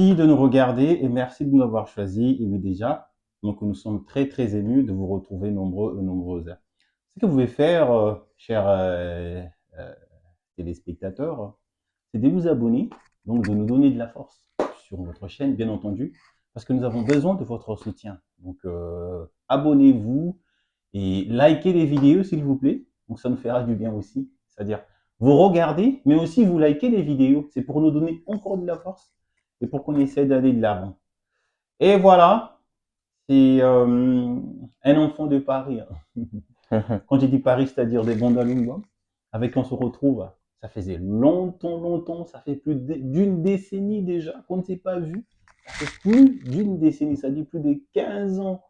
Merci de nous regarder et merci de nous avoir choisis. Et oui, déjà, donc nous sommes très très émus de vous retrouver nombreux et nombreuses. Ce que vous pouvez faire, chers euh, téléspectateurs, c'est de vous abonner, donc de nous donner de la force sur votre chaîne, bien entendu, parce que nous avons besoin de votre soutien. Donc, abonnez-vous et likez les vidéos, s'il vous plaît. Donc, ça nous fera du bien aussi. C'est-à-dire, vous regardez, mais aussi vous likez les vidéos. C'est pour nous donner encore de la force et pour qu'on essaie d'aller de l'avant. Et voilà, c'est un enfant de Paris, hein. Quand j'ai dit Paris, c'est-à-dire des Bandalunga, avec qui on se retrouve, ça faisait longtemps, longtemps, ça fait plus d'une décennie déjà qu'on ne s'est pas vu. Ça fait plus d'une décennie, ça dit plus de 15 ans.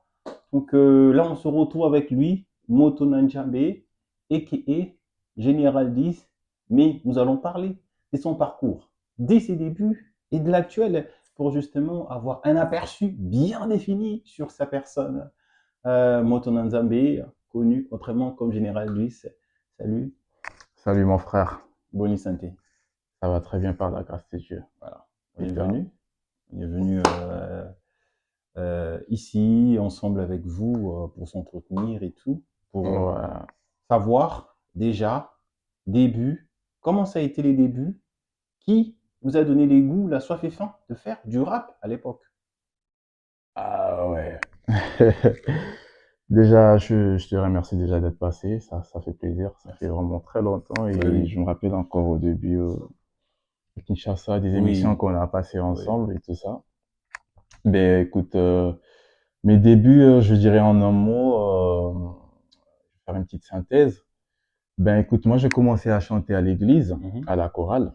Donc là, on se retrouve avec lui, Moto Nanjambe, a.k.a. Général 10, mais nous allons parler de son parcours, dès ses débuts et de l'actuel, pour justement avoir un aperçu bien défini sur sa personne. Moto Nanjambe, connu autrement comme Général 10. Salut, Salut mon frère, bonne santé. ça va très bien par la grâce de Dieu. Voilà, on Et est toi? venu. On est venu ici ensemble avec vous pour s'entretenir et tout, pour Ouais. savoir déjà, début, comment ça a été les débuts, qui vous a donné les goûts, la soif et faim de faire du rap à l'époque. Ah ouais. Déjà, je te remercie déjà d'être passé, ça fait plaisir, ça fait Merci. vraiment très longtemps Oui, et oui, je me rappelle encore au début de Kinshasa, des émissions oui, qu'on a passées oui. ensemble et tout ça. Ben écoute, mes débuts, je dirais en un mot, je vais faire une petite synthèse. Ben écoute, moi j'ai commencé à chanter à l'église, Mhm. à la chorale.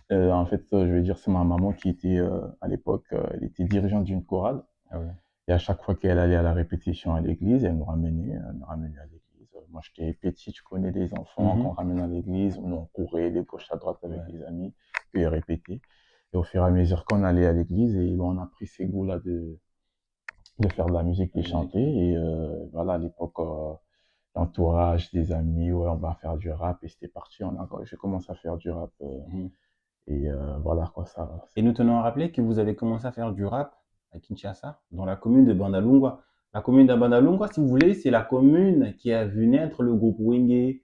En fait, je veux dire, c'est ma maman qui était, à l'époque, elle était dirigeante d'une chorale. Ah ouais. Et à chaque fois qu'elle allait à la répétition à l'église, elle me ramenait à l'église. Moi, j'étais petit, tu connais les enfants qu'on Mhm. ramène à l'église, nous on courait de gauche à droite avec Ouais. les amis, puis ils répétaient. Et au fur et à mesure qu'on allait à l'église, et on a pris ces goûts-là de faire de la musique, La de musique. chanter. Et voilà, à l'époque, l'entourage des amis, ouais, on va faire du rap. Et c'était parti. J'ai commencé à faire du rap. Mhm. Et voilà, quoi, ça. Et nous tenons à rappeler que vous avez commencé à faire du rap à Kinshasa, dans la commune de Bandalungwa. La commune de Bandalungwa, si vous voulez, c'est la commune qui a vu naître le groupe Wenge,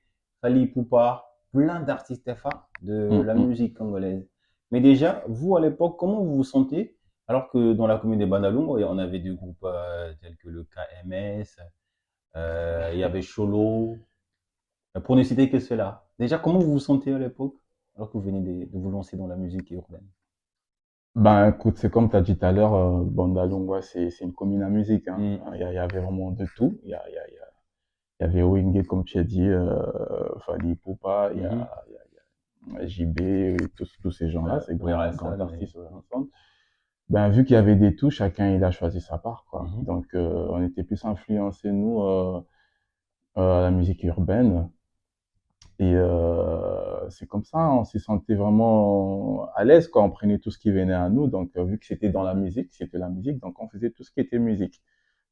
Fali Poupa, plein d'artistes FA de Hum, la hum. musique congolaise. Mais déjà, vous, à l'époque, comment vous vous sentez alors que dans la commune de Bandalungwa, on avait des groupes tels que le KMS, il y avait Cholo, pour ne citer que cela. Déjà, comment vous vous sentez à l'époque alors que vous venez de vous lancer dans la musique urbaine? Ben, écoute, c'est comme tu as dit tout à l'heure, Bandalungwa, c'est une commune à musique, hein. Mm. Il y avait vraiment de tout. Il y avait Wenge, comme tu as dit, Fally Ipupa, Mhm. il y a JB, et tous ces gens-là, ces Oui, grands Rastal, oui. artistes ensemble. Ben, vu qu'il y avait des tout, chacun il a choisi sa part, quoi. Mhm. Donc, on était plus influencés, nous, à la musique urbaine. Et c'est comme ça, on se sentait vraiment à l'aise quand on prenait tout ce qui venait à nous. Donc, vu que c'était dans la musique, c'était la musique, donc on faisait tout ce qui était musique.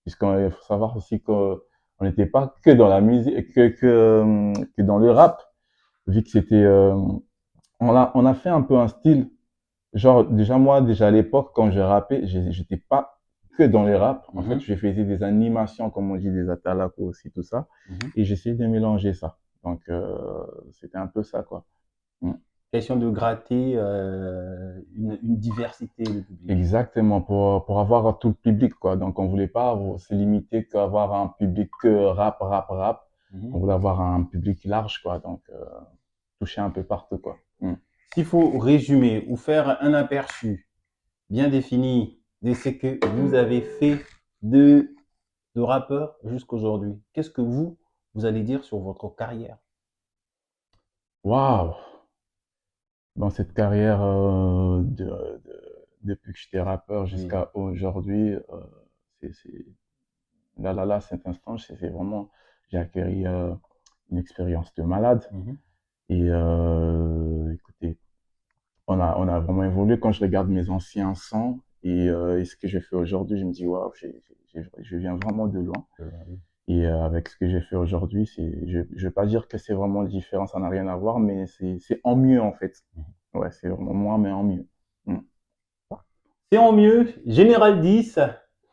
Puisqu'il faut savoir aussi qu'on n'était pas que dans la musique, que dans le rap, vu que c'était, on a fait un peu un style. Genre, déjà moi, déjà à l'époque, quand je rappais, j'étais pas que dans les rap. En fait, Mhm. je faisais des animations, comme on dit, des atalakos aussi, tout ça. Mhm. Et j'essayais de mélanger ça. Donc, c'était un peu ça, quoi. Mm. Question de gratter une diversité de public. Exactement, pour avoir tout le public, quoi. Donc, on voulait pas se limiter qu'à avoir un public que rap, rap, rap. On Mhm. voulait avoir un public large, quoi. Donc, toucher un peu partout, quoi. Mm. S'il faut résumer ou faire un aperçu bien défini de ce que vous avez fait de, de rappeur jusqu'aujourd'hui, qu'est-ce que vous allez dire sur votre carrière? Waouh! Dans cette carrière depuis que j'étais rappeur Oui. jusqu'à aujourd'hui, c'est là, cet instant, c'est vraiment, j'ai acquis une expérience de malade. Mhm. Et écoutez, on a vraiment évolué. Quand je regarde mes anciens sons et ce que j'ai fait aujourd'hui, je me dis, waouh, je viens vraiment de loin. Oui. Et avec ce que j'ai fait aujourd'hui, je vais pas dire que c'est vraiment différent, ça n'a rien à voir, mais c'est en mieux en fait. Mhm. Ouais, c'est vraiment moins, mais en mieux. Mm. C'est en mieux, Général 10,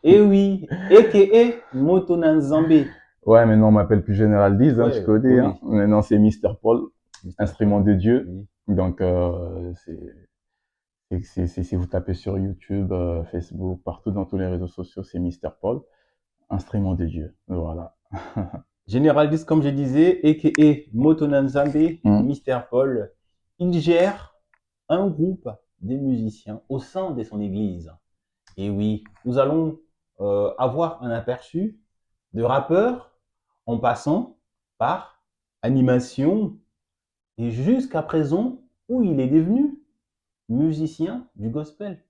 et oui, a.k.a. Motonanzambe. Ouais, maintenant on m'appelle plus Général 10, hein, tu Ouais, connais, hein. oui, Maintenant c'est Mister Paul, Mr. instrument Paul. de Dieu. Oui. Donc si vous tapez sur YouTube, Facebook, partout dans tous les réseaux sociaux, c'est Mister Paul, instrument de Dieu. Voilà. Général 10, comme je disais, a.k.a. Motonanzambe, Hmm. Mr. Paul, il gère un groupe de musiciens au sein de son église. Et oui, nous allons avoir un aperçu de rappeur en passant par animation et jusqu'à présent où il est devenu musicien du gospel.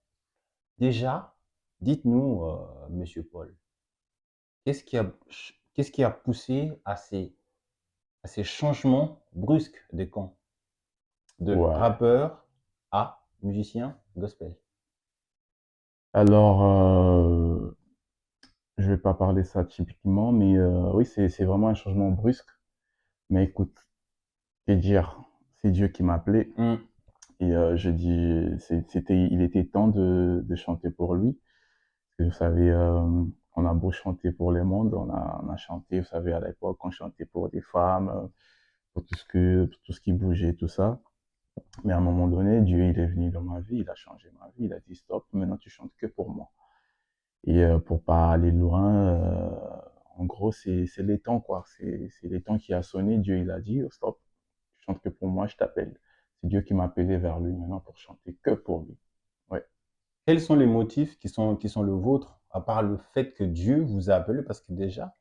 Déjà, dites-nous, Monsieur Paul, qu'est-ce qui a, qu'est-ce qui a poussé à ces changements brusques de camp, de Ouais. rappeur à musicien gospel? Alors, je vais pas parler ça typiquement, mais oui, c'est vraiment un changement brusque. Mais écoute, c'est dire, c'est Dieu qui m'a appelé. Mm. Et je dis, il était temps de chanter pour lui. Parce que vous savez, on a beau chanter pour le monde, on a chanté, vous savez, à l'époque, on chantait pour des femmes, pour pour tout ce qui bougeait, tout ça. Mais à un moment donné, Dieu, il est venu dans ma vie, il a changé ma vie, il a dit stop, maintenant tu chantes que pour moi. Et pour pas aller loin, en gros, c'est les temps, quoi. C'est les temps qui a sonné, Dieu, il a dit oh, stop, tu chantes que pour moi, je t'appelle. C'est Dieu qui m'a appelé vers lui maintenant pour chanter que pour lui. Ouais. Quels sont les motifs qui sont le vôtre, à part le fait que Dieu vous a appelé? Parce que déjà,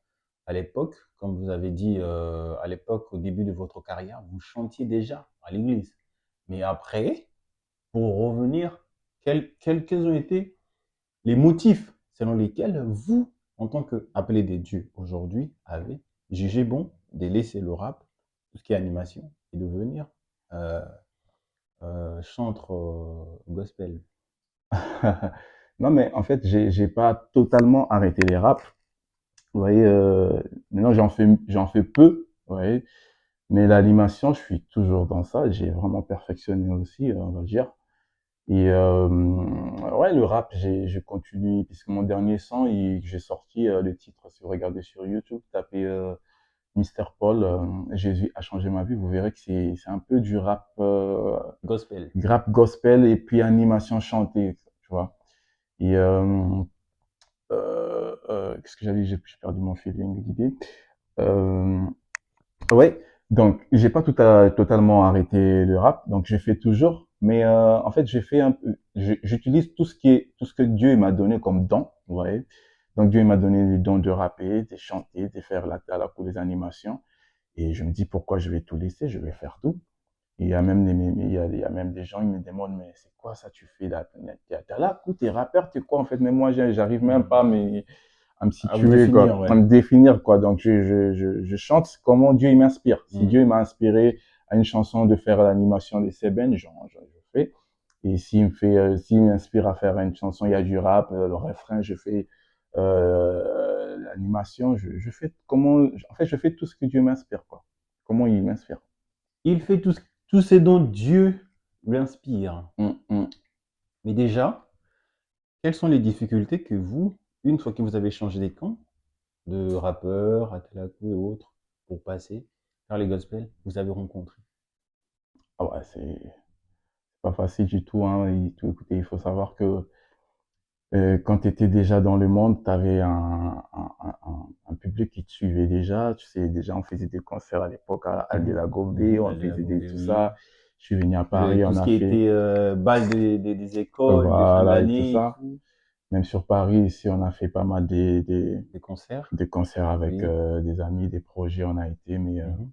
à l'époque, comme vous avez dit, à l'époque, au début de votre carrière, vous chantiez déjà à l'église. Mais après, pour revenir, quels ont été les motifs selon lesquels vous, en tant qu'appelé des dieux aujourd'hui, avez jugé bon de laisser le rap, tout ce qui est animation, et de venir euh, chantre gospel? Non, mais en fait, j'ai pas totalement arrêté les raps. Vous voyez, maintenant j'en fais peu, vous voyez. Mais l'animation, je suis toujours dans ça. J'ai vraiment perfectionné aussi, on va dire. Et ouais, le rap, je continue, puisque mon dernier son, j'ai sorti le titre. Si vous regardez sur YouTube, tapez Mister Paul, Jésus a changé ma vie, vous verrez que c'est un peu du Gospel. rap gospel et puis animation chantée, tu vois. Et qu'est-ce que j'avais dit? J'ai perdu mon feeling d'idée. Euh, ouais, donc j'ai pas totalement arrêté le rap, donc je fais toujours, mais en fait j'ai fait un peu, j'utilise tout ce que Dieu m'a donné comme don, vous voyez. Donc Dieu m'a donné les dons de rapper, de chanter, de faire à la cour des animations, et je me dis pourquoi je vais tout laisser, je vais faire tout. Et il y a même il y a même des gens, ils me demandent, mais c'est quoi ça tu fais là? T'es là, écoute, t'es rappeur, t'es quoi en fait? Mais moi, j'arrive même pas à me À vous situer, définir, quoi, à ouais. me définir, quoi. Donc, je chante comment Dieu il m'inspire. Si Mm. Dieu m'a inspiré à une chanson de faire l'animation des Sébènes, je fais. Et s'il m'inspire à faire une chanson, il y a du rap, le refrain, je fais l'animation, je fais en fait, je fais tout ce que Dieu m'inspire, quoi. Comment il m'inspire. Il fait tout ce dont Dieu lui inspire. Mm, mm. Mais déjà, quelles sont les difficultés que vous, une fois que vous avez changé des camps, de rappeurs, à Telakou et autres, pour passer vers les gospels, vous avez rencontrées? Ah ouais, c'est pas facile du tout, hein. Écoutez, il faut savoir que quand tu étais déjà dans le monde, tu avais un public qui te suivait déjà. Tu sais, déjà, on faisait des concerts à l'époque à de Mhm. la Gobé, Mhm. on Allez, faisait tout oui. ça. Je suis venu à Paris, Tout on ce a qui fait, était bal des écoles, de fin voilà, et tout d'année et ça. tout, Même sur Paris, ici, on a fait pas mal des concerts, des concerts avec oui. des amis, des projets, on a été. Mhm.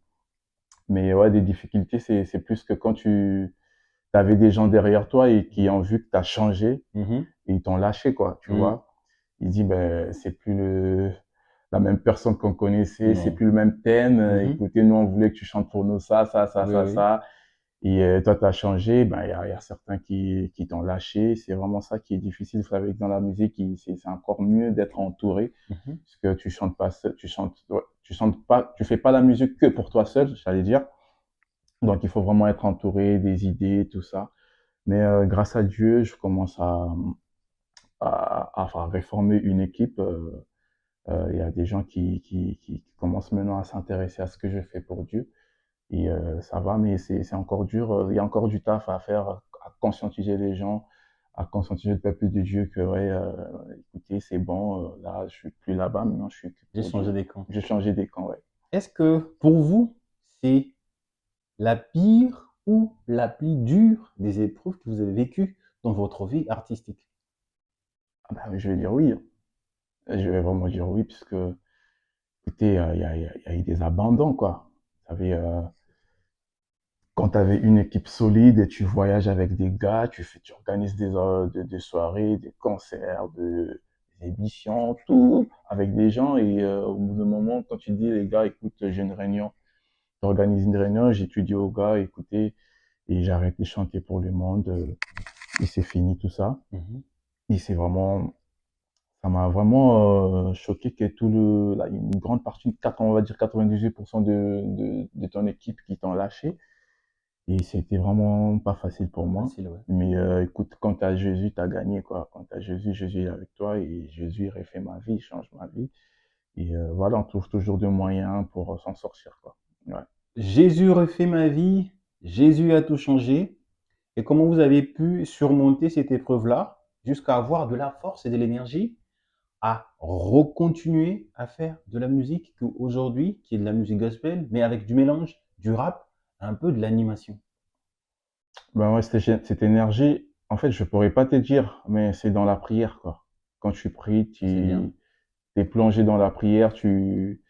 Mais ouais, des difficultés, c'est plus que quand tu avais des gens derrière toi et qui ont vu que tu as changé Mhm. et ils t'ont lâché, quoi, tu Mhm. vois. Ils disent, ben, c'est plus la même personne qu'on connaissait, c'est Non. plus le même thème. Mhm. Écoutez, nous, on voulait que tu chantes pour nous Oui, oui. ça. Et toi, tu as changé. Ben, il y a certains qui t'ont lâché. C'est vraiment ça qui est difficile. Vous savez que dans la musique, c'est encore mieux d'être entouré. Mhm. Parce que tu chantes pas seul, ouais, tu chantes pas, tu fais pas la musique que pour toi seul, j'allais dire. Donc, il faut vraiment être entouré des idées, tout ça. Mais grâce à Dieu, je commence à réformer une équipe. Il y a des gens qui commencent maintenant à s'intéresser à ce que je fais pour Dieu. Et ça va, mais c'est encore dur. Il y a encore du taf à faire, à conscientiser les gens, à conscientiser le peuple de Dieu que, ouais, écoutez, c'est bon, là, je suis plus là-bas, maintenant je suis que J'ai pour changé Dieu. des camps. J'ai changé des camps, ouais. Est-ce que pour vous, c'est la pire ou la plus dure des épreuves que vous avez vécues dans votre vie artistique? Ah bah, je vais dire oui, hein. Je vais vraiment dire oui, puisque, écoutez, il y a eu des abandons, quoi. Vous savez, quand tu avais une équipe solide et tu voyages avec des gars, tu organises des soirées, des concerts, des émissions, tout avec des gens. Et au bout d'un moment, quand tu dis, les gars, écoute, j'ai une réunion, tu organises une réunion, j'étudie aux gars, écoutez, et j'arrête de chanter pour le monde, et c'est fini tout ça. Mhm. Et c'est vraiment, ça m'a vraiment choqué que une grande partie, on va dire 98% de ton équipe qui t'ont lâché. Et c'était vraiment pas facile pour Pas moi. facile, ouais. Mais écoute, quand tu as Jésus, tu as gagné, quoi. Quand tu as Jésus, Jésus est avec toi et Jésus refait ma vie, change ma vie. Et voilà, on trouve toujours des moyens pour s'en sortir, quoi. Ouais. Jésus refait ma vie, Jésus a tout changé. Et comment vous avez pu surmonter cette épreuve-là jusqu'à avoir de la force et de l'énergie à recontinuer à faire de la musique qu'aujourd'hui, qui est de la musique gospel, mais avec du mélange, du rap, un peu de l'animation. Ben ouais, cette énergie, en fait, je pourrais pas te dire, mais c'est dans la prière, quoi. Quand tu pries, C'est bien. tu es plongé dans la prière, tu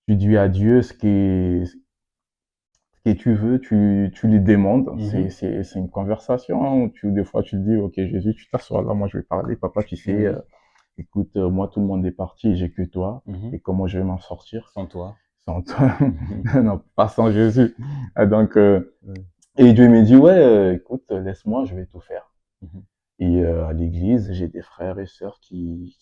dis à Dieu ce que tu veux, tu lui demandes. Mhm. C'est une conversation, hein, où des fois, tu te dis, OK, Jésus, tu t'assois là, moi, je vais parler. Papa, tu Eh sais, oui. écoute, moi, tout le monde est parti, j'ai que toi. Mhm. Et comment je vais m'en sortir Sans toi. sans toi? Mhm. Non, pas sans Jésus. Donc, Ouais. et Dieu me dit, ouais, écoute, laisse-moi, je vais tout faire. Mhm. Et à l'église, j'ai des frères et sœurs qui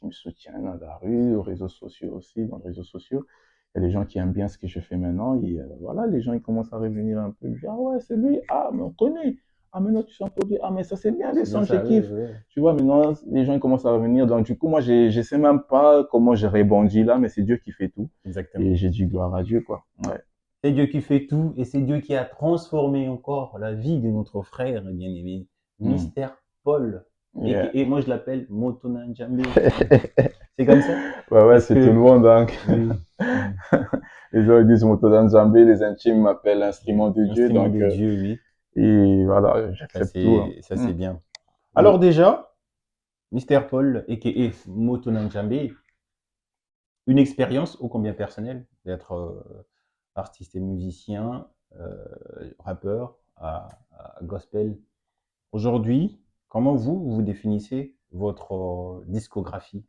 me soutiennent à la rue, aux réseaux sociaux aussi, dans les réseaux sociaux. Il y a des gens qui aiment bien ce que je fais maintenant. Et voilà, les gens, ils commencent à revenir un peu. Je dis, ah ouais, c'est lui. Ah, mais on connaît. Ah, maintenant, tu chantes pour lui. Ah, mais ça, c'est bien, les C'est bien sons, je ça, oui, kiffe. oui. Tu vois, maintenant, les gens, ils commencent à revenir. Donc, du coup, moi, je sais même pas comment j'ai rebondi là, mais c'est Dieu qui fait tout. Et Exactement. j'ai dit gloire à Dieu, quoi. Ouais. C'est Dieu qui fait tout et c'est Dieu qui a transformé encore la vie de notre frère bien-aimé, Mm. Mister Paul. Yeah. Et moi, je l'appelle Motona Njambe. C'est comme ça? Ouais, ouais, Parce c'est tout le que, monde, hein. oui, Les gens ils disent Motodan Zambé, les intimes m'appellent instrument de Dieu, instrument donc de Dieu, oui, et voilà, j'accepte tout, hein. ça c'est bien. Oui. Alors déjà, Mister Paul, a.k.a. Motona Njambe, une expérience ô combien personnelle d'être artiste et musicien, rappeur à gospel. Aujourd'hui, comment vous définissez votre discographie?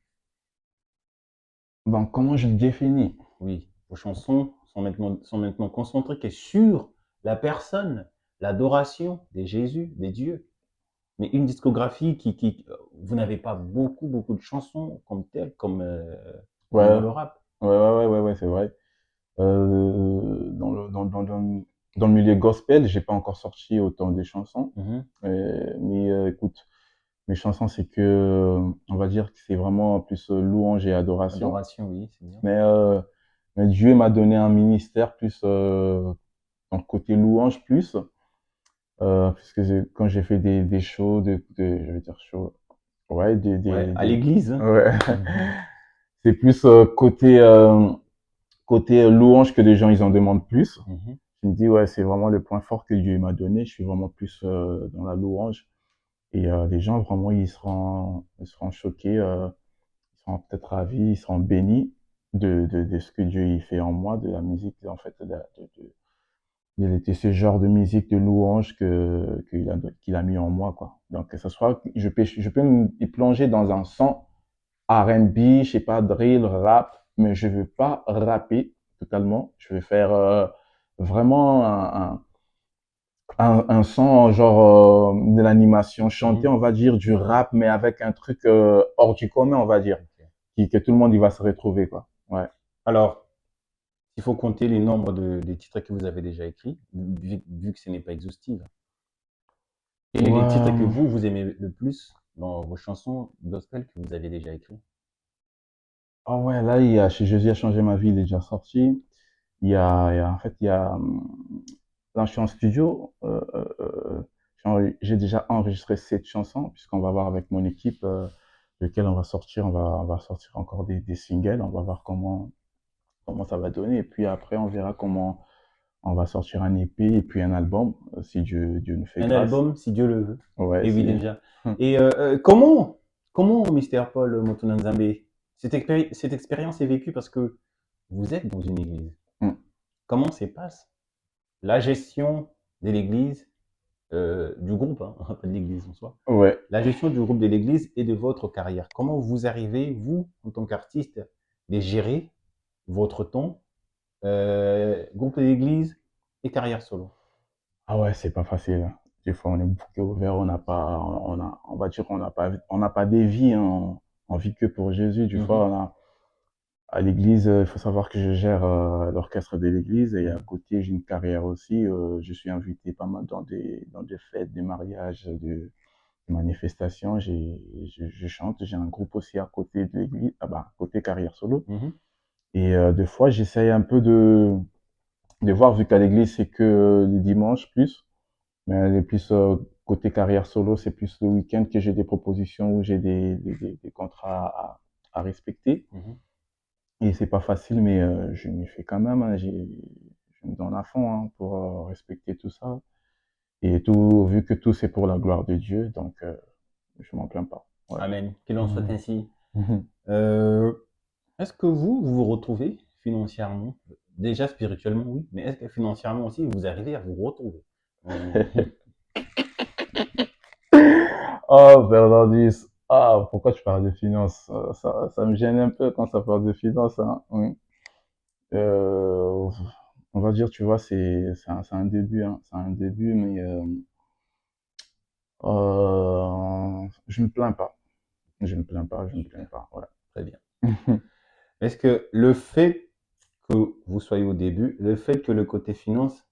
Donc, comment je le définis? Oui, vos chansons sont maintenant concentrées que sur la personne, l'adoration des Jésus, des dieux. Mais une discographie vous n'avez pas beaucoup de chansons comme telles, comme Ouais, dans le rap. ouais, c'est vrai. Dans le milieu gospel, j'ai pas encore sorti autant de chansons. Mhm. Mais écoute, mes chansons, c'est que, on va dire que c'est vraiment plus louange et adoration. Adoration, oui, c'est bien. Mais, euh, mais Dieu m'a donné un ministère plus dans le côté louange plus. Puisque quand j'ai fait des shows, je vais dire shows, ouais, Ouais, à l'église, hein. ouais, c'est plus côté louange que les gens ils en demandent plus. Mhm. Je me dis ouais, c'est vraiment le point fort que Dieu m'a donné. Je suis vraiment plus dans la louange et les gens vraiment ils seront choqués, ils seront peut-être ravis, ils seront bénis de ce que Dieu il fait en moi, de la musique en fait, il était ce genre de musique de louange qu'il a mis en moi, quoi. Donc, que ce soit, je peux me plonger dans un son R&B, je sais pas, drill, rap, mais je veux pas rapper totalement. Je veux faire vraiment un son genre de l'animation chantée, Mhm. on va dire, du rap, mais avec un truc hors du commun, on va dire, Ok. que tout le monde il va se retrouver, quoi. Ouais. Alors, il faut compter les nombres des titres que vous avez déjà écrits, vu que ce n'est pas exhaustif. Quel est les titres que Ouais. vous aimez le plus? dans vos chansons gospel que vous avez déjà écrites? Ah ouais, là, il y a Chez Jésus a changé ma vie, il est déjà sorti. En fait, là, je suis en studio. J'ai déjà enregistré 7 chansons, puisqu'on va voir avec mon équipe lequel on va sortir encore des singles. On va voir comment ça va donner. Et puis après, on verra comment on va sortir un EP et puis un album, si Dieu nous fait Un grâce. album, si Dieu le veut. Ouais, Et oui, si. déjà. Et comment, Mister Paul Motonanzambe, cette expérience est vécue parce que vous êtes dans une église. Comment se passe la gestion de l'église, du groupe, hein, pas de l'église en soi, Ouais. la gestion du groupe de l'église et de votre carrière? Comment vous arrivez, vous, en tant qu'artiste, de gérer votre temps, groupe de l'église et carrière solo? Ah ouais, c'est pas facile, hein. Des fois, on est bouquet ouvert, on va dire, on n'a pas des vies, hein. On vit que pour Jésus. Des fois, Mhm, à l'église, il faut savoir que je gère l'orchestre de l'église et à mhm, côté, j'ai une carrière aussi. Je suis invité pas mal dans des fêtes, des mariages, des manifestations. Je chante. J'ai un groupe aussi à côté de l'église, côté carrière solo. mhm, Et des fois, j'essaye un peu de voir, vu qu'à l'église, c'est que les dimanches plus. Mais elle est plus côté carrière solo, c'est plus le week-end que j'ai des propositions où j'ai des contrats à respecter. mhm. Et c'est pas facile, mais je m'y fais quand même, hein. Je me donne à fond hein, pour respecter tout ça. Et tout, vu que tout c'est pour la gloire de Dieu, donc je m'en plains pas. Ouais. Amen. Qu'il en soit Mhm. ainsi. Mhm. Euh, Est-ce que vous vous retrouvez financièrement? Déjà spirituellement, oui, mais est-ce que financièrement aussi, vous arrivez à vous retrouver? Euh, Oh, Bernardis, ah, pourquoi tu parles de finances? Ça me gêne un peu quand ça parle de finances, hein. Oui. Euh, on va dire, tu vois, c'est un début, hein. C'est un début, mais je me plains pas. Je me plains pas, je me plains Super, pas. Ouais. très bien. Est-ce que le fait que vous soyez au début, le fait que le côté finance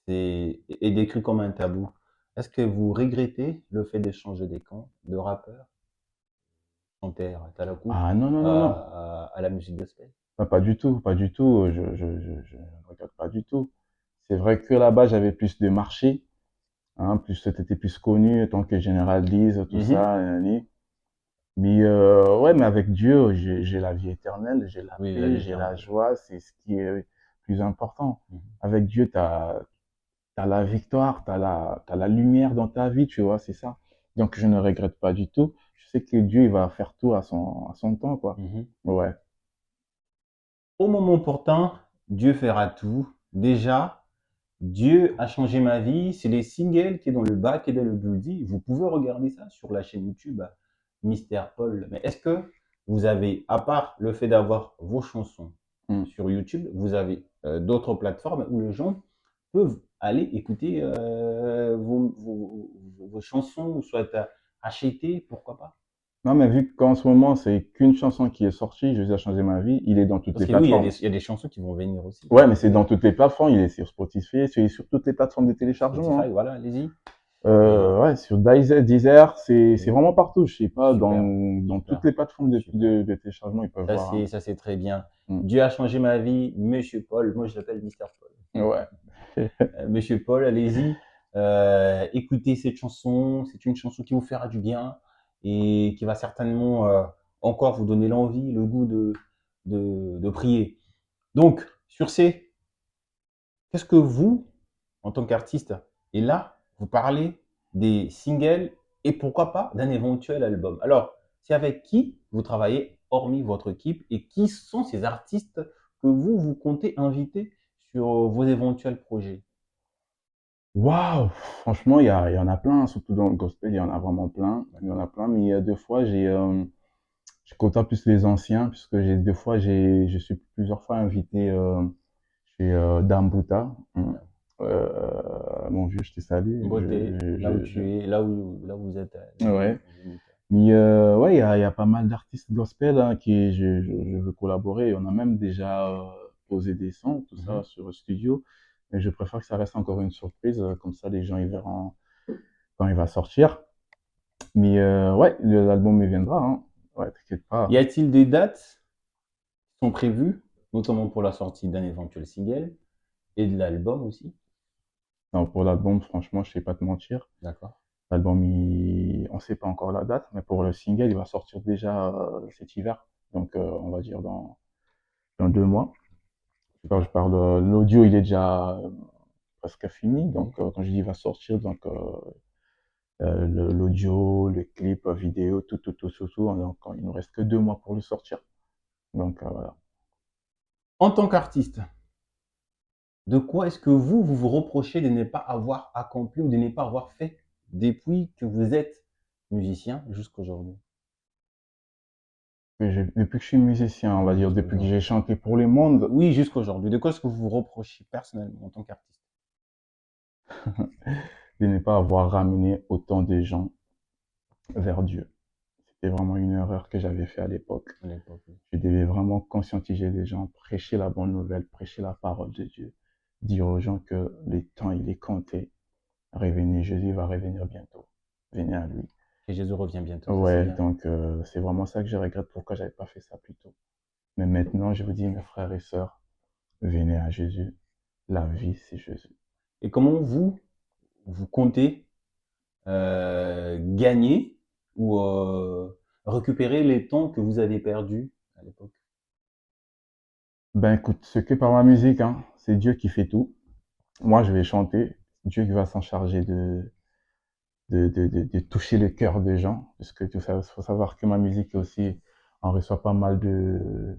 est décrit comme un tabou, est-ce que vous regrettez le fait d'échanger des camps de rappeurs, chanteur, Talakou, Ah non, non, non, non. à la musique gospel? Pas du tout, pas du tout. Je ne regarde pas du tout. C'est vrai que là-bas, j'avais plus de marché, hein, plus t'étais plus connu, tant que Général Lise, tout Mhm. ça. Mais ouais, mais avec Dieu, j'ai la vie éternelle, j'ai la Oui, la paix, vie j'ai la éternelle. joie, c'est ce qui est plus important. Mhm. Avec Dieu, t'as la victoire, t'as la lumière dans ta vie, tu vois, c'est ça. Donc je ne regrette pas du tout. Je sais que Dieu, il va faire tout à son temps, quoi. Mhm. Ouais. Au moment opportun, Dieu fera tout. Déjà, Dieu a changé ma vie. C'est les singles qui est dans le bac et dans le bulletin. Vous pouvez regarder ça sur la chaîne YouTube Mister Paul. Mais est-ce que vous avez, à part le fait d'avoir vos chansons Mm. sur YouTube, vous avez d'autres plateformes où les gens peuvent aller écouter vos chansons ou soit acheter, pourquoi pas? Non, mais vu qu'en ce moment, c'est qu'une chanson qui est sortie, Jésus a changé ma vie, il est dans toutes Parce les que oui, plateformes. il y a des chansons qui vont venir aussi. Ouais, mais c'est dans toutes les plateformes. Il est sur Spotify, c'est sur toutes les plateformes de téléchargement, Spotify, hein. voilà, allez-y. Et Ouais, sur Deezer, c'est oui, vraiment partout. Je sais pas, super, dans toutes super, les plateformes super. de téléchargement, ils peuvent voir, hein. Ça, c'est très bien. Mm. Dieu a changé ma vie, Monsieur Paul. Moi, je l'appelle Mister Paul. Ouais. Monsieur Paul, allez-y. Écoutez cette chanson. C'est une chanson qui vous fera du bien et qui va certainement encore vous donner l'envie, le goût de prier. Donc, sur ces, qu'est-ce que vous, en tant qu'artiste, et là, vous parlez des singles et pourquoi pas d'un éventuel album. Alors, c'est avec qui vous travaillez, hormis votre équipe, et qui sont ces artistes que vous comptez inviter sur vos éventuels projets? Waouh! Franchement, il y en a plein, surtout dans le gospel, il y en a vraiment plein. Il y en a D'accord. plein, mais il y a deux fois, je côtoie plus les anciens, puisque je suis plusieurs fois invité chez Dambuta. Mon vieux, je te salue. Beauté, là où tu es, là où vous êtes, Ouais. limite. Mais ouais, il y a pas mal d'artistes gospel hein, je veux collaborer. On a même déjà posé des sons, tout ça, Mhm. sur le studio. Mais je préfère que ça reste encore une surprise, comme ça les gens ils verront quand il va sortir. Mais ouais, l'album il viendra, hein. Ouais, t'inquiète Y pas. a-t-il des dates qui sont prévues, notamment pour la sortie d'un éventuel single et de l'album aussi? Non, pour l'album, franchement, je sais pas te mentir. D'accord. L'album, on sait pas encore la date, mais pour le single, il va sortir déjà cet hiver. Donc, on va dire dans 2 mois. Quand je Super. parle, l'audio, il est déjà presque fini. Oui. Donc, quand je dis il va sortir, donc l'audio, le clip, vidéo, tout, tout, tout, tout, tout. Donc, il nous reste que 2 mois pour le sortir. Donc, voilà. En tant qu'artiste, de quoi est-ce que vous vous reprochez de ne pas avoir accompli ou de ne pas avoir fait depuis que vous êtes musicien jusqu'aujourd'hui? Depuis que je suis musicien, on va dire, depuis que Jusqu'aujourd'hui. j'ai chanté pour le monde, Oui, jusqu'aujourd'hui. De quoi est-ce que vous vous reprochez personnellement en tant qu'artiste de ne pas avoir ramené autant de gens vers Dieu. C'était vraiment une erreur que j'avais fait à l'époque. à l'époque? Je devais vraiment conscientiser les gens, prêcher la bonne nouvelle, prêcher la parole de Dieu, dire aux gens que le temps, il est compté. Revenez, Jésus va revenir bientôt. Venez à lui. Et Jésus revient bientôt, ça c'est Ouais, bien. donc c'est vraiment ça que je regrette pourquoi j'avais pas fait ça plus tôt. Mais maintenant, je vous dis, mes frères et sœurs, venez à Jésus. La vie, c'est Jésus. Et comment vous comptez gagner ou récupérer les temps que vous avez perdus à l'époque? Ben écoute, ce que par ma musique, hein, c'est Dieu qui fait tout. Moi, je vais chanter. Dieu qui va s'en charger de toucher le cœur des gens. Parce que tout ça, faut savoir que ma musique aussi, on reçoit pas mal de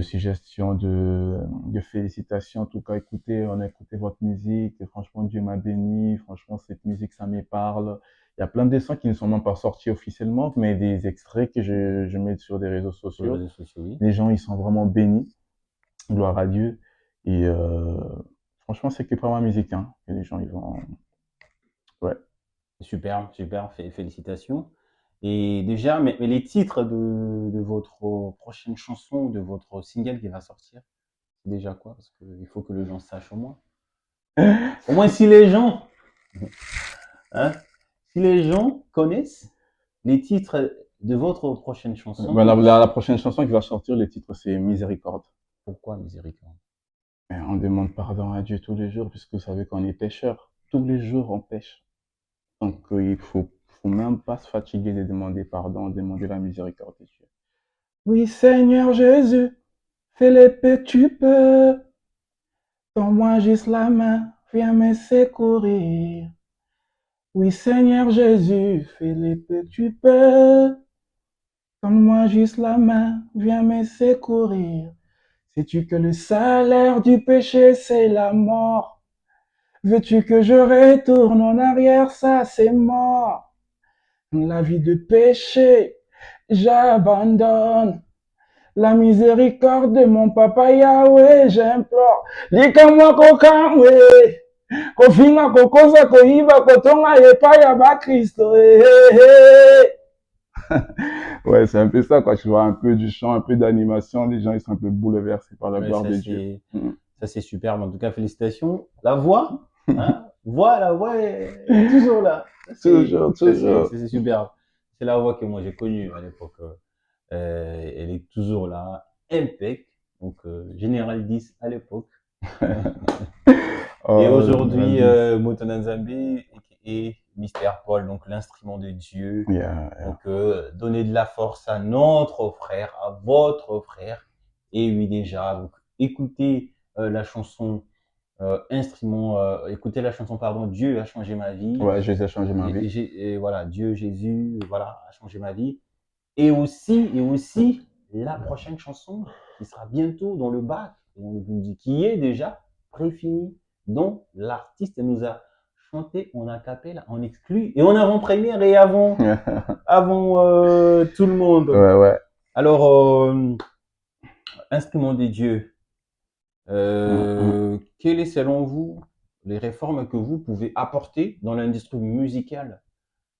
suggestions, de félicitations. En tout cas, écoutez, on a écouté votre musique. Et franchement, Dieu m'a béni. Franchement, cette musique, ça me parle. Il y a plein de sons qui ne sont même pas sortis officiellement, mais des extraits que je mets sur des réseaux Sur les sociaux. réseaux sociaux, oui. Les gens, ils sont vraiment bénis. Gloire à Dieu. Et franchement, c'est que par ma musique, hein, que les gens, ils vont. Ouais. Super, super, félicitations. Et déjà, mais les titres de votre prochaine chanson, de votre single qui va sortir, c'est déjà quoi? Parce qu'il faut que les gens sachent au moins. Au moins, si les gens, hein, si les gens connaissent les titres de votre prochaine Ben, chanson, la prochaine chanson qui va sortir, le titre, c'est Miséricorde. pourquoi miséricorde? Ben, on demande pardon à Dieu tous les jours, puisque vous savez qu'on est pécheurs. Tous les jours, on pêche. Donc, faut même pas se fatiguer de demander pardon, demander la miséricorde de Dieu. Oui, Seigneur Jésus, fais les que tu peux. Tends-moi juste la main, viens me secourir. Oui, Seigneur Jésus, fais les que tu peux. Tends-moi juste la main, viens me secourir. Sais-tu que le salaire du péché, c'est la mort? Veux-tu que je retourne en arrière? Ça, c'est mort. La vie de péché, j'abandonne. La miséricorde de mon papa Yahweh, j'implore. Lika-moi kokamwe, kofinga kokoza koiba kotonga yepa ya ba Kristo. Ouais, c'est un peu ça, quoi. Tu vois, un peu du chant, un peu d'animation. Les gens, ils sont un peu bouleversés par la Ouais, gloire de Dieu. ça c'est superbe. En tout cas, félicitations. La voix, hein, la voix est toujours là. Toujours, toujours. C'est superbe. C'est la voix que moi j'ai connue à l'époque. Elle est toujours là, impec. Donc, Général 10 à l'époque. Et Oh, aujourd'hui, Général Motona Nzambi et Mister Paul, donc l'instrument de Dieu. Yeah, yeah. Donc, donner de la force à notre frère, à votre frère. Et oui, déjà, donc, écoutez la chanson instrument, écoutez la chanson, pardon, Dieu a changé ma vie. Ouais, Jésus a changé ma vie. Et voilà, Dieu, Jésus, voilà, a changé ma vie. Et aussi, la prochaine chanson qui sera bientôt dans le bac, on vous dit, qui est déjà préfinie, dont l'artiste nous a chanté en acapella, en exclu et en avant-première et avant tout le monde. Ouais, ouais. Alors, instrument des dieux, quelles est selon vous les réformes que vous pouvez apporter dans l'industrie musicale?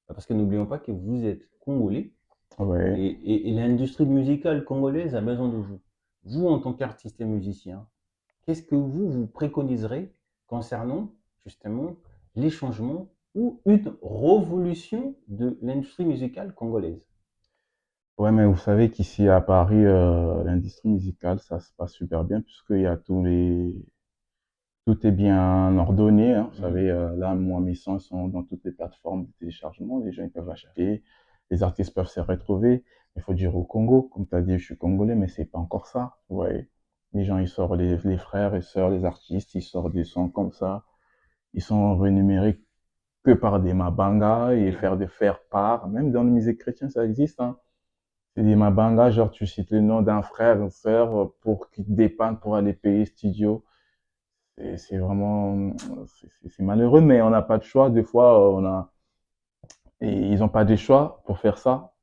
Parce que n'oublions pas que vous êtes congolais. Ouais. Et l'industrie musicale congolaise a besoin de vous. Vous, en tant qu'artiste et musicien, qu'est-ce que vous préconiserez concernant justement les changements ou une révolution de l'industrie musicale congolaise? Ouais, mais vous savez qu'ici à Paris, l'industrie musicale, ça se passe super bien puisqu'il y a tout est bien ordonné, hein. Vous savez, là, moi, mes sons sont dans toutes les plateformes de téléchargement. Les gens ils peuvent acheter, les artistes peuvent se retrouver. Il faut dire au Congo, comme tu as dit, je suis congolais, mais c'est pas encore ça. Ouais. Les gens, ils sortent les frères et sœurs, les artistes, ils sortent des sons comme ça. Ils sont rémunérés que par des mabangas et faire des faire part. Même dans la musique chrétienne, ça existe, hein. C'est des mabangas, genre tu cites le nom d'un frère, une sœur, pour qu'ils te dépannent pour aller payer studio. C'est vraiment, c'est malheureux, mais on n'a pas de choix. Des fois, et ils n'ont pas de choix pour faire ça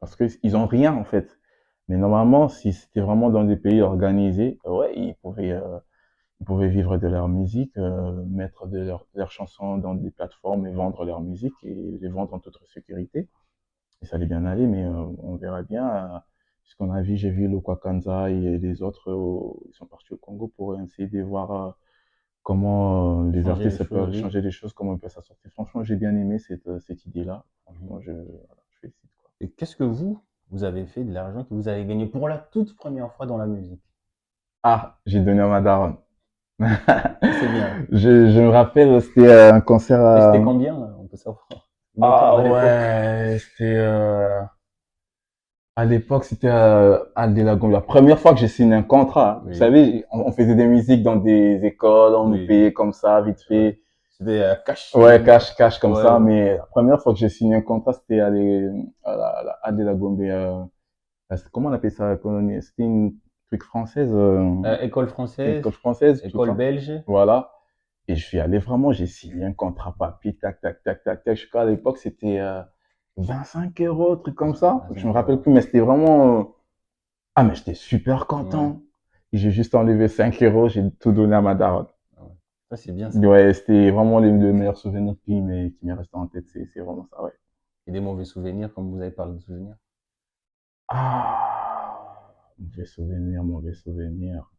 parce qu'ils ont rien en fait. Mais normalement, si c'était vraiment dans des pays organisés, ouais, ils pouvaient vivre de leur musique, mettre leurs chansons dans des plateformes et vendre leur musique et les vendre en toute sécurité. Et ça allait bien aller, mais on verra bien. Puisqu'on a vu, j'ai vu Lokwa Kanza et les autres, ils sont partis au Congo pour essayer de voir comment les Changer les artistes choses, peuvent oui. changer les choses, comment ils peuvent s'en sortir. Franchement, j'ai bien aimé cette idée-là. Mhm. Franchement, voilà, je félicite, quoi. Et qu'est-ce que vous avez fait de l'argent que vous avez gagné pour la toute première fois dans la musique? Ah, j'ai donné à ma daronne. Ça, c'est bien. Je me rappelle, c'était un concert Et c'était à... combien, là, on peut savoir? Montant Ah à l'époque. ouais, c'était... à l'époque, c'était à Delagombe. La première fois que j'ai signé un contrat, hein. Vous Oui, savez, on faisait des musiques dans des écoles, on nous oui, payait comme ça, vite ouais. fait. C'était cash, Ouais, même. cash comme Ouais, ça. ouais. Mais la première fois que j'ai signé un contrat, c'était à Delagombe. Comment on appelle ça? C'était une truc française, École française, école française, tout école ça. belge. Voilà. Et je suis allé vraiment, j'ai signé un contrat papier, tac, tac, tac, tac, tac. Je crois à l'époque, c'était 25 euros, truc comme ça. Je me 25 rappelle euros. plus, mais c'était vraiment. Ah, mais j'étais super Ouais. content. Et j'ai juste enlevé 5 euros, j'ai tout donné à ma daronne. Ah ouais. Ça, c'est bien ça. Ouais, c'était vraiment le meilleur souvenir qui m'est resté en tête. C'est vraiment ça, ouais. Et des mauvais souvenirs, comme vous avez parlé de souvenirs. Ah, mauvais souvenir, mauvais souvenir.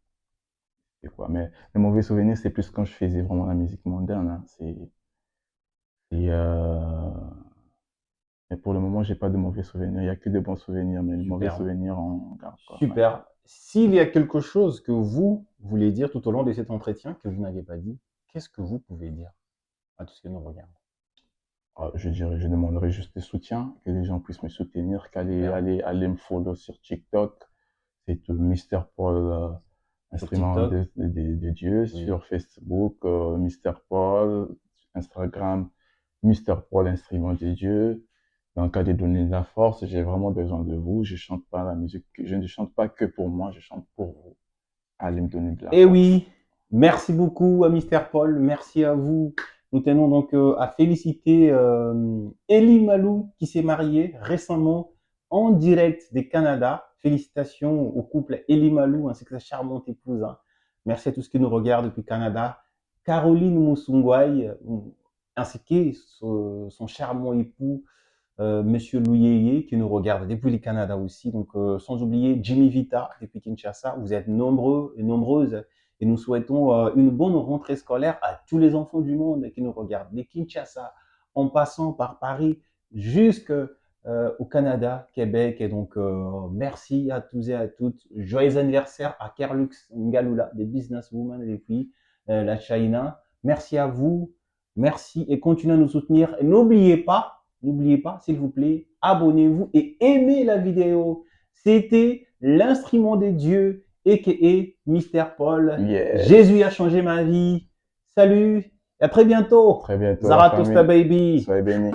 C'est quoi? Mais les mauvais souvenirs, c'est plus quand je faisais vraiment la musique moderne, hein. C'est, mais pour le moment, j'ai pas de mauvais souvenirs. Il y a que de bons souvenirs, mais les mauvais Superbe. souvenirs, on garde, quoi. Ouais. Super. S'il y a quelque chose que vous voulez dire tout au long de cet entretien que vous n'avez pas dit, qu'est-ce que vous pouvez dire à tous ceux qui nous regardent? Je dirais, je demanderais juste des soutiens, que les gens puissent me soutenir, Super. aller me follow sur TikTok. C'est Mister Paul, Sur instrument TikTok, de Dieu, oui. sur Facebook, Mister Paul, Instagram, Mister Paul, instrument de Dieu. Dans le cas de donner de la force, j'ai vraiment besoin de vous. Je chante pas la musique, je ne chante pas que pour moi, je chante pour vous. Allez me donner de la Et force. oui, merci beaucoup à Mister Paul, merci à vous. Nous tenons donc à féliciter Elie Malou qui s'est marié récemment en direct des Canada. Félicitations au couple Elie Malou ainsi que sa charmante épouse, hein. Merci à tous qui nous regardent depuis Canada. Caroline Moussungwai ainsi que son charmant époux Monsieur Louyeye qui nous regarde depuis le Canada aussi. Donc, sans oublier Jimmy Vita depuis Kinshasa. Vous êtes nombreux et nombreuses et nous souhaitons une bonne rentrée scolaire à tous les enfants du monde qui nous regardent. De Kinshasa, en passant par Paris jusqu'au Canada, Québec. Et donc, merci à tous et à toutes. Joyeux anniversaire à Kerlux Ngalula, des businesswomen depuis la China. Merci à vous. Merci et continuez à nous soutenir. Et n'oubliez pas, s'il vous plaît, abonnez-vous et aimez la vidéo. C'était l'instrument de Dieu, a.k.a. Mister Paul. Yes. Jésus a changé ma vie. Salut, et à très bientôt. Très bientôt, la Zarathustra famille. baby. Soyez bénis.